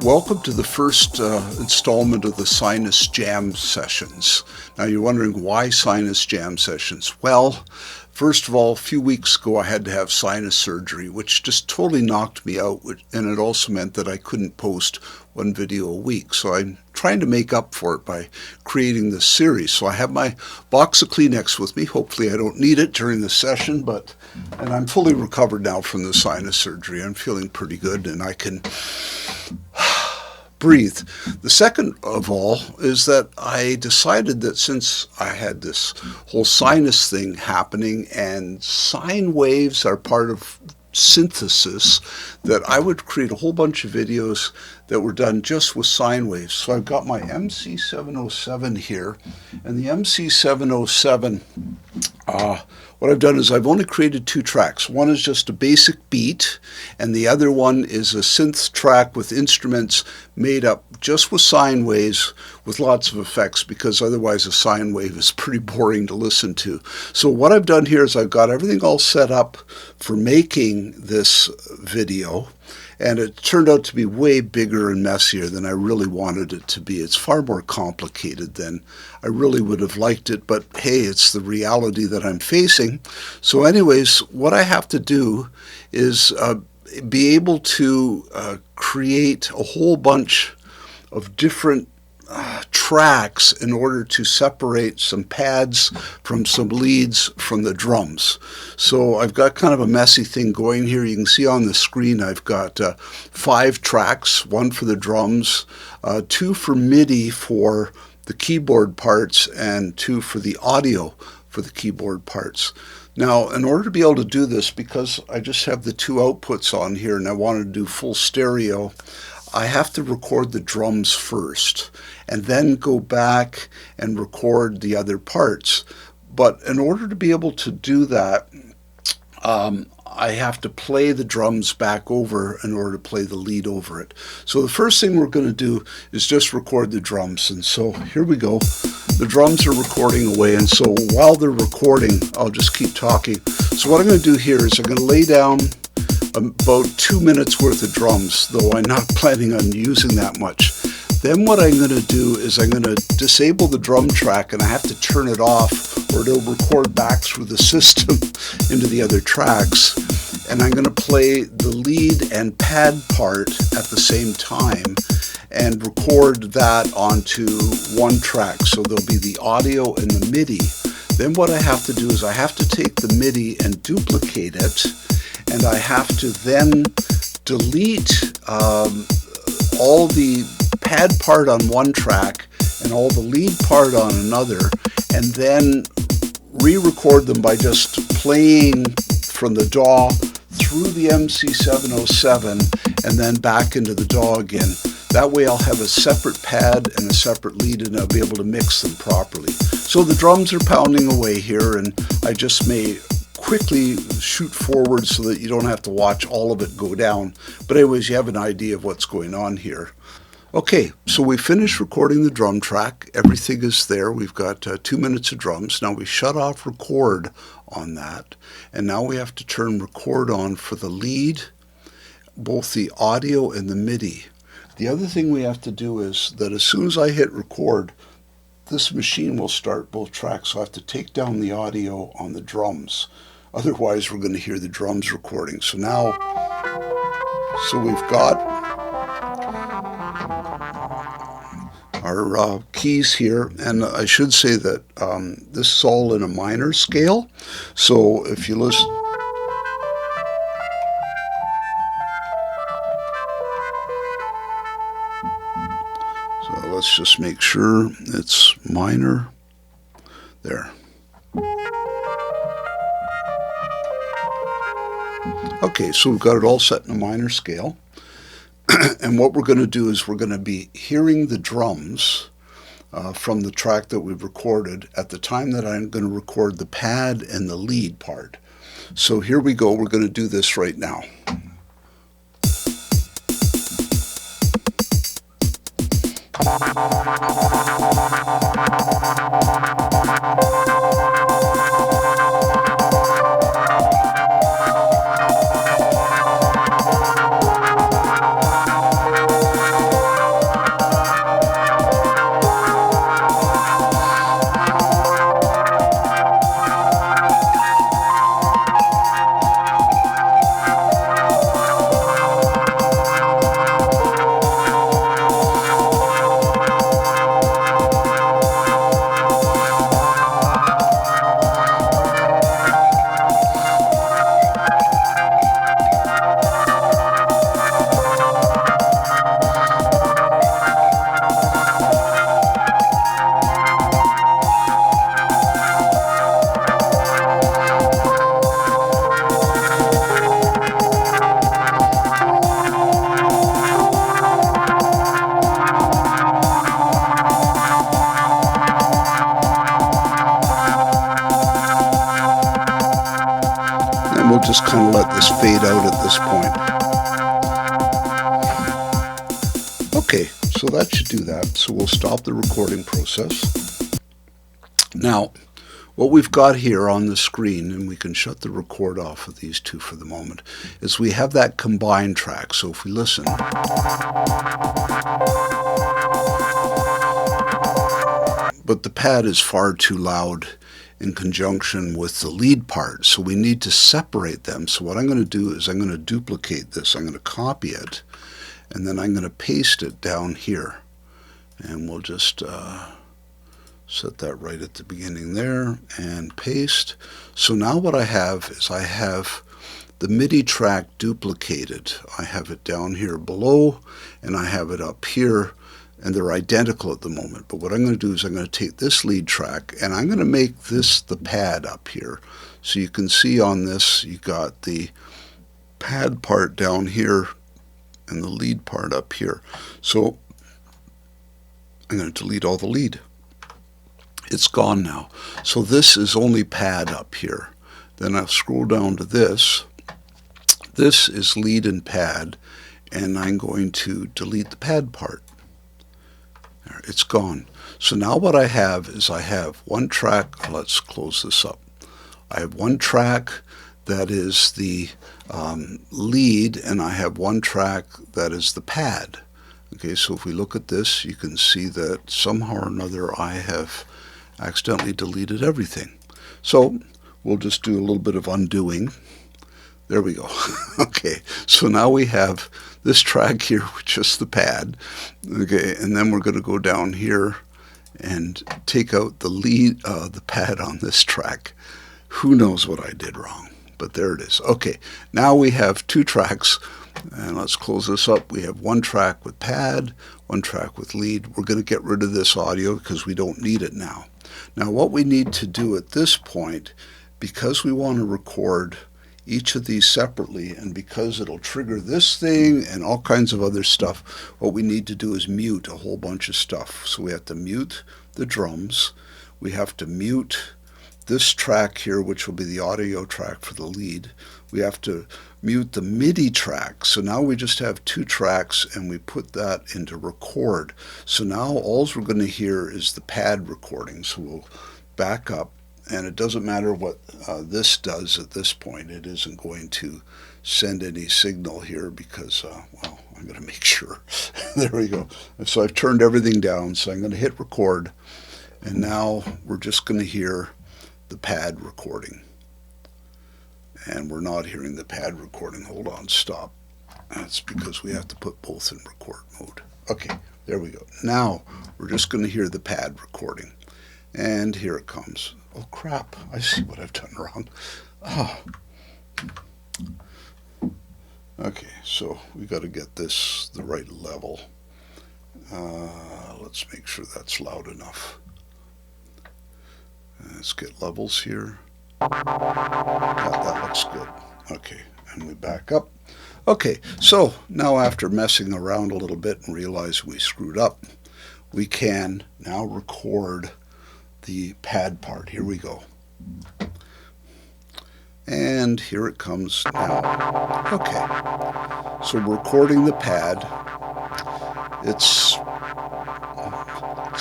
Welcome to the first installment of the Sine-US Jam sessions. Now you're wondering why Sine-US Jam sessions? Well, first of all, a few weeks ago I had to have sinus surgery, which just totally knocked me out, and it also meant that I couldn't post one video a week. So I'm trying to make up for it by creating this series. So I have my box of Kleenex with me. Hopefully I don't need it during the session, and I'm fully recovered now from the sinus surgery. I'm feeling pretty good and I can breathe. The second of all is that I decided that since I had this whole sinus thing happening and sine waves are part of synthesis, that I would create a whole bunch of videos that were done just with sine waves. So I've got my MC707 here, and the MC707, what I've done is I've only created two tracks. One is just a basic beat, and the other one is a synth track with instruments made up just with sine waves with lots of effects, because otherwise a sine wave is pretty boring to listen to. So what I've done here is I've got everything all set up for making this video, and it turned out to be way bigger and messier than I really wanted it to be. It's far more complicated than I really would have liked it, but hey, it's the reality that I'm facing. So anyways, what I have to do is be able to create a whole bunch of different tracks in order to separate some pads from some leads from the drums. So I've got kind of a messy thing going here. You can see on the screen I've got 5 tracks, one for the drums, 2 for MIDI for the keyboard parts, and 2 for the audio for the keyboard parts. Now, in order to be able to do this, because I just have the 2 outputs on here and I wanted to do full stereo, I have to record the drums first and then go back and record the other parts. But in order to be able to do that, I have to play the drums back over in order to play the lead over it. So the first thing we're going to do is just record the drums. And so here we go. The drums are recording away, and so while they're recording, I'll just keep talking. So what I'm going to do here is I'm going to lay down about 2 minutes worth of drums, though I'm not planning on using that much. Then what I'm going to do is I'm going to disable the drum track, and I have to turn it off or it'll record back through the system into the other tracks. And I'm going to play the lead and pad part at the same time and record that onto one track. So there'll be the audio and the MIDI. Then what I have to do is I have to take the MIDI and duplicate it, and I have to then delete all the pad part on one track and all the lead part on another, and then re-record them by just playing from the DAW through the MC707 and then back into the DAW again. That way I'll have a separate pad and a separate lead, and I'll be able to mix them properly. So the drums are pounding away here, and I just may quickly shoot forward so that you don't have to watch all of it go down. But anyways, you have an idea of what's going on here. Okay, so we finished recording the drum track. Everything is there. We've got 2 minutes of drums. Now we shut off record on that, and now we have to turn record on for the lead, both the audio and the MIDI. The other thing we have to do is that as soon as I hit record, this machine will start both tracks. So I have to take down the audio on the drums. Otherwise, we're going to hear the drums recording. So now, we've got our keys here, and I should say that this is all in a minor scale. So if you listen, so let's just make sure it's minor. There. Okay, so we've got it all set in a minor scale. And what we're going to do is we're going to be hearing the drums from the track that we've recorded at the time that I'm going to record the pad and the lead part. So here we go. We're going to do this right now. fade out at this point. Okay, so that should do that. So we'll stop the recording process. Now, what we've got here on the screen, and we can shut the record off of these two for the moment, is we have that combined track. So if we listen, but the pad is far too loud in conjunction with the lead part, so we need to separate them. So what I'm going to do is I'm going to duplicate this. I'm going to copy it, and then I'm going to paste it down here. And we'll just set that right at the beginning there, and paste. So now what I have is I have the MIDI track duplicated. I have it down here below, and I have it up here, and they're identical at the moment. But what I'm going to do is I'm going to take this lead track, and I'm going to make this the pad up here. So you can see on this, you got the pad part down here, and the lead part up here. So I'm going to delete all the lead. It's gone now. So this is only pad up here. Then I'll scroll down to this. This is lead and pad, and I'm going to delete the pad part. There, it's gone. So now what I have is I have one track. Let's close this up. I have one track that is the lead, and I have one track that is the pad. Okay, so if we look at this, you can see that somehow or another I have accidentally deleted everything. So we'll just do a little bit of undoing. There we go. Okay, so now we have this track here, which is the pad. Okay, and then we're going to go down here and take out the lead, the pad on this track. Who knows what I did wrong? But there it is. Okay, now we have two tracks. And let's close this up. We have one track with pad, one track with lead. We're going to get rid of this audio because we don't need it now. Now what we need to do at this point, because we want to record each of these separately, and because it'll trigger this thing and all kinds of other stuff, what we need to do is mute a whole bunch of stuff. So we have to mute the drums. We have to mute this track here, which will be the audio track for the lead. We have to mute the MIDI track. So now we just have two tracks, and we put that into record. So now all we're going to hear is the pad recording. So we'll back up, and it doesn't matter what this does at this point. It isn't going to send any signal here because, well, I'm going to make sure. There we go. So I've turned everything down. So I'm going to hit record, and now we're just going to hear the pad recording. And we're not hearing the pad recording. Hold on, stop. That's because we have to put both in record mode. Okay, there we go. Now we're just going to hear the pad recording. And here it comes. Oh crap, I see what I've done wrong. Oh. Okay, so we got to get this the right level. Let's make sure that's loud enough. Let's get levels here. That looks good. Okay, and we back up. Okay, so now after messing around a little bit and realizing we screwed up, we can now record the pad part. Here we go. And here it comes now. Okay, so we're recording the pad. It's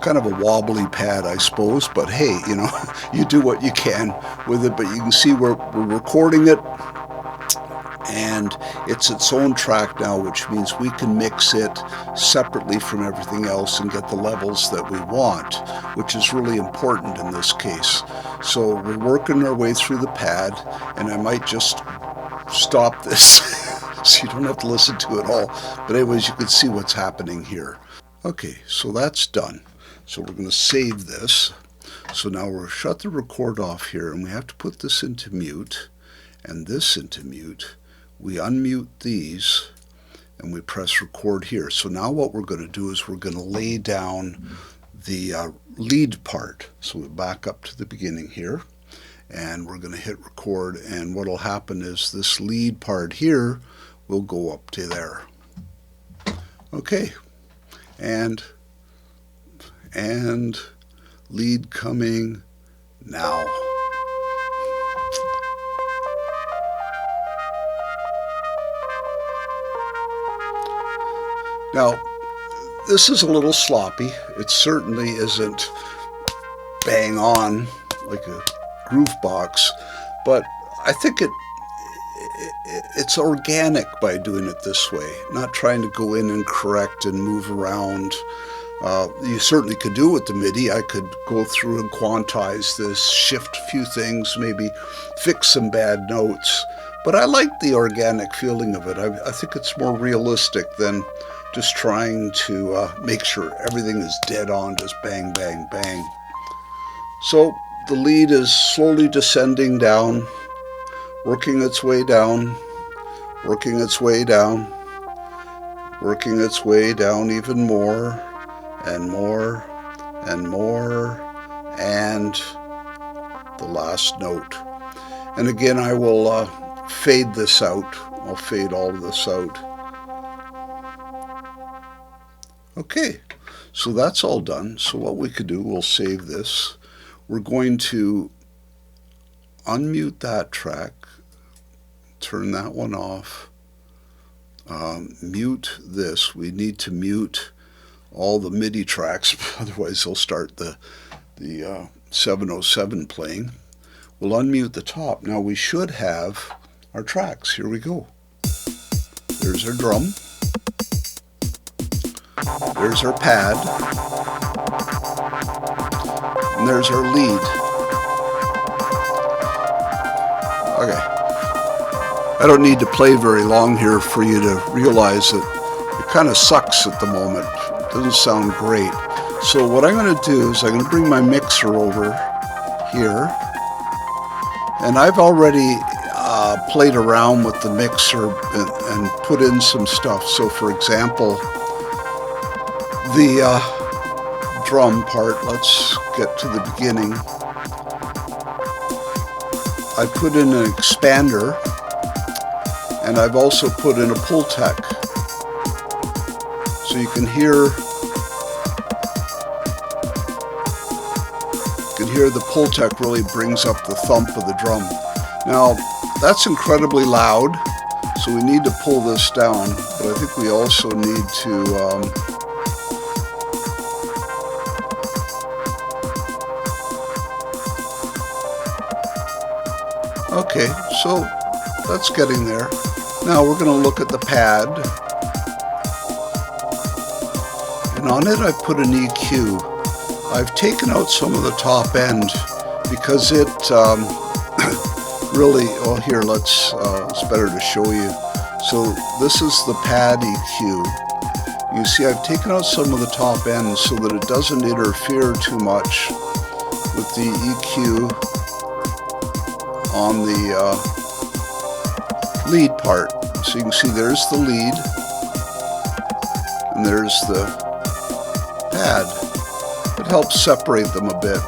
kind of a wobbly pad, I suppose, but hey, you know, you do what you can with it. But you can see we're recording it, and it's its own track now, which means we can mix it separately from everything else and get the levels that we want, which is really important in this case. So we're working our way through the pad, and I might just stop this so you don't have to listen to it all. But anyways, you can see what's happening here. Okay, so that's done. So we're going to save this. So now we'll shut the record off here, and we have to put this into mute and this into mute. We unmute these, and we press record here. So now what we're going to do is we're going to lay down the lead part. So we back up to the beginning here, and we're going to hit record, and what will happen is this lead part here will go up to there. Okay, and lead coming now. Now, this is a little sloppy. It certainly isn't bang on like a Grovebox, but I think it's organic by doing it this way, not trying to go in and correct and move around. You certainly could do it with the MIDI. I could go through and quantize this, shift a few things, maybe fix some bad notes. But I like the organic feeling of it. I think it's more realistic than just trying to make sure everything is dead on, just bang, bang, bang. So the lead is slowly descending down, working its way down, working its way down, working its way down even more and more and more, and the last note. And again, I will fade this out. I'll fade all of this out. Okay, so that's all done. So what we could do, we'll save this. We're going to unmute that track, turn that one off, mute this. We need to mute all the MIDI tracks, otherwise they'll start the 707 playing. We'll unmute the top. Now we should have our tracks. Here we go. There's our drum. There's our pad. And there's our lead. Okay. I don't need to play very long here for you to realize that it kind of sucks at the moment. It doesn't sound great. So what I'm going to do is I'm going to bring my mixer over here. And I've already played around with the mixer and put in some stuff. So for example, the drum part, let's get to the beginning. I put in an expander, and I've also put in a pull tech. So you can hear the pull tech really brings up the thump of the drum. Now, that's incredibly loud, so we need to pull this down, but I think we also need to okay, so that's getting there. Now we're going to look at the pad, and on it I put an EQ. I've taken out some of the top end because it really, oh here, it's better to show you. So this is the pad EQ. You see I've taken out some of the top end so that it doesn't interfere too much with the EQ on the lead part. So you can see there's the lead and there's the pad. It helps separate them a bit.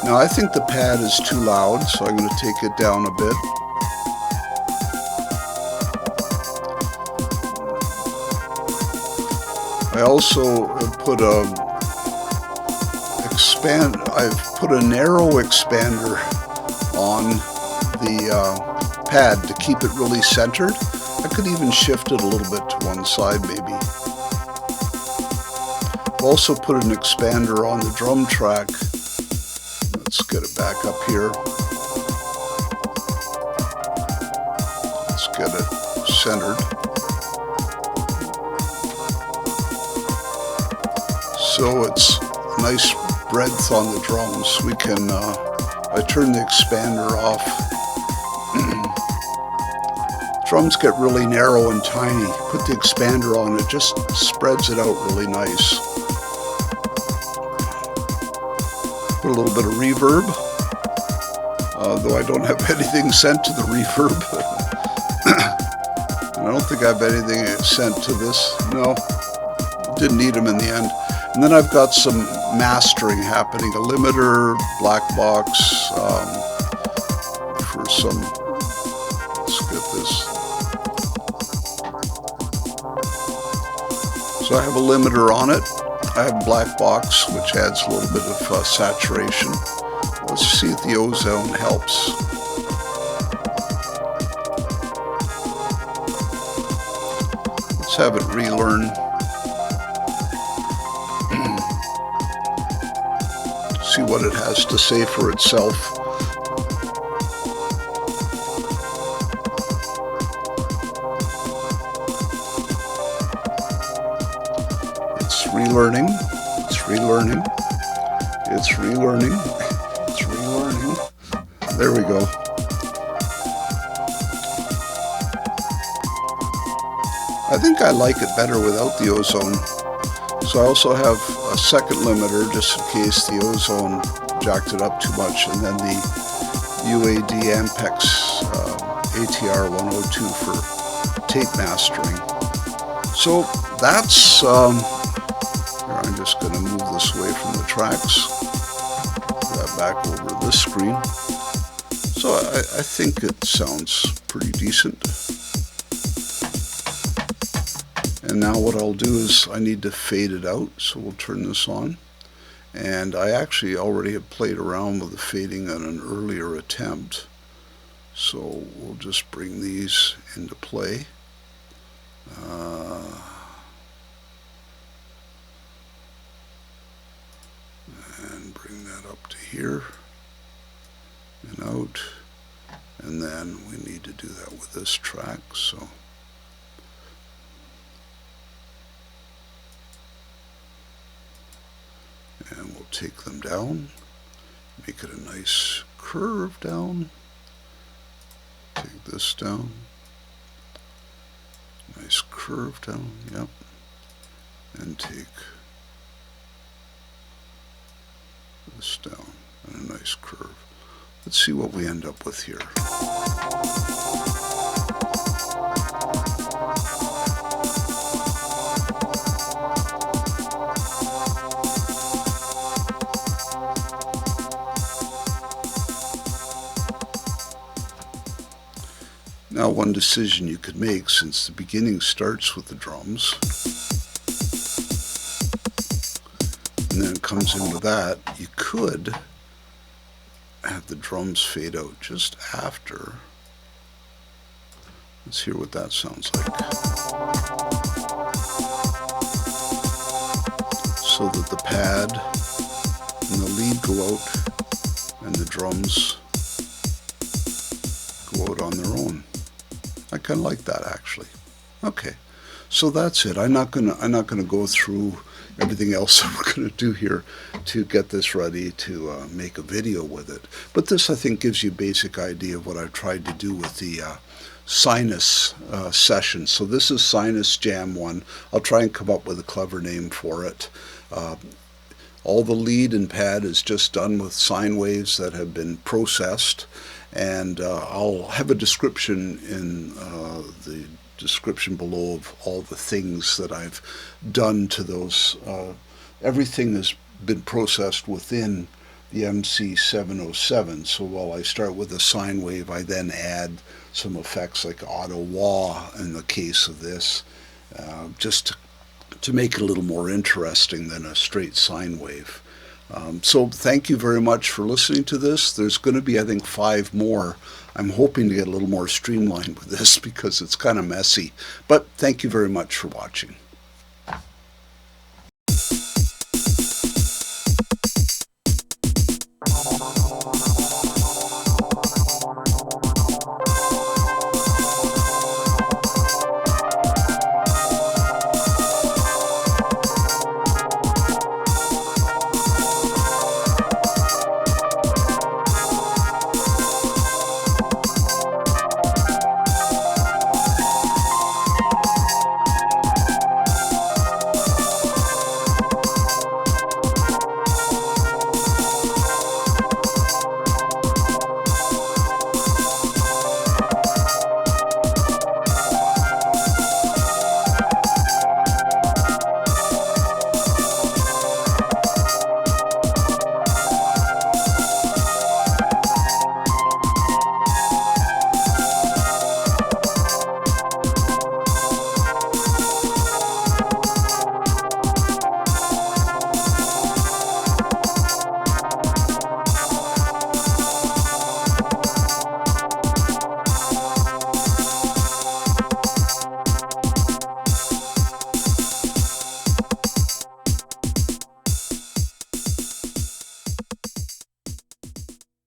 Now I think the pad is too loud, so I'm going to take it down a bit. I also put I've put a narrow expander on the pad to keep it really centered. I could even shift it a little bit to one side maybe. I've also put an expander on the drum track. Let's get it back up here. Let's get it centered. So it's a nice breadth on the drums. We can, I turn the expander off. Drums get really narrow and tiny. Put the expander on, it just spreads it out really nice. Put a little bit of reverb, though I don't have anything sent to the reverb. And I don't think I have anything sent to this. No, didn't need them in the end. And then I've got some mastering happening, a limiter, black box, for some, let's get this. So I have a limiter on it. I have a black box, which adds a little bit of saturation. Let's see if the ozone helps. Let's have it relearn. see what it has to say for itself. It's relearning, it's relearning, it's relearning, it's relearning. There we go. I think I like it better without the ozone. So I also have a second limiter just in case the ozone jacked it up too much, and then the UAD Ampex ATR 102 for tape mastering. So that's, here, I'm just going to move this away from the tracks, put that back over this screen. So I think it sounds pretty decent. And now what I'll do is I need to fade it out, so we'll turn this on. And I actually already have played around with the fading on an earlier attempt. So we'll just bring these into play. And bring that up to here and out. And then we need to do that with this track. So. And we'll take them down, make it a nice curve down, take this down, nice curve down, yep, and take this down, and a nice curve. Let's see what we end up with here. Now, one decision you could make, since the beginning starts with the drums, and then it comes in with that, you could have the drums fade out just after. Let's hear what that sounds like. So that the pad and the lead go out and the drums go out on their own. I kind of like that, actually. Okay, so that's it. I'm not gonna go through everything else that we're gonna do here to get this ready to make a video with it. But this, I think, gives you a basic idea of what I've tried to do with the sinus session. So this is Sine-US Jam 1. I'll try and come up with a clever name for it. All the lead and pad is just done with sine waves that have been processed. And I'll have a description in the description below of all the things that I've done to those. Everything has been processed within the MC707. So while I start with a sine wave, I then add some effects like auto wah in the case of this, just to make it a little more interesting than a straight sine wave. So thank you very much for listening to this. There's going to be, I think, 5 more. I'm hoping to get a little more streamlined with this because it's kind of messy. But thank you very much for watching.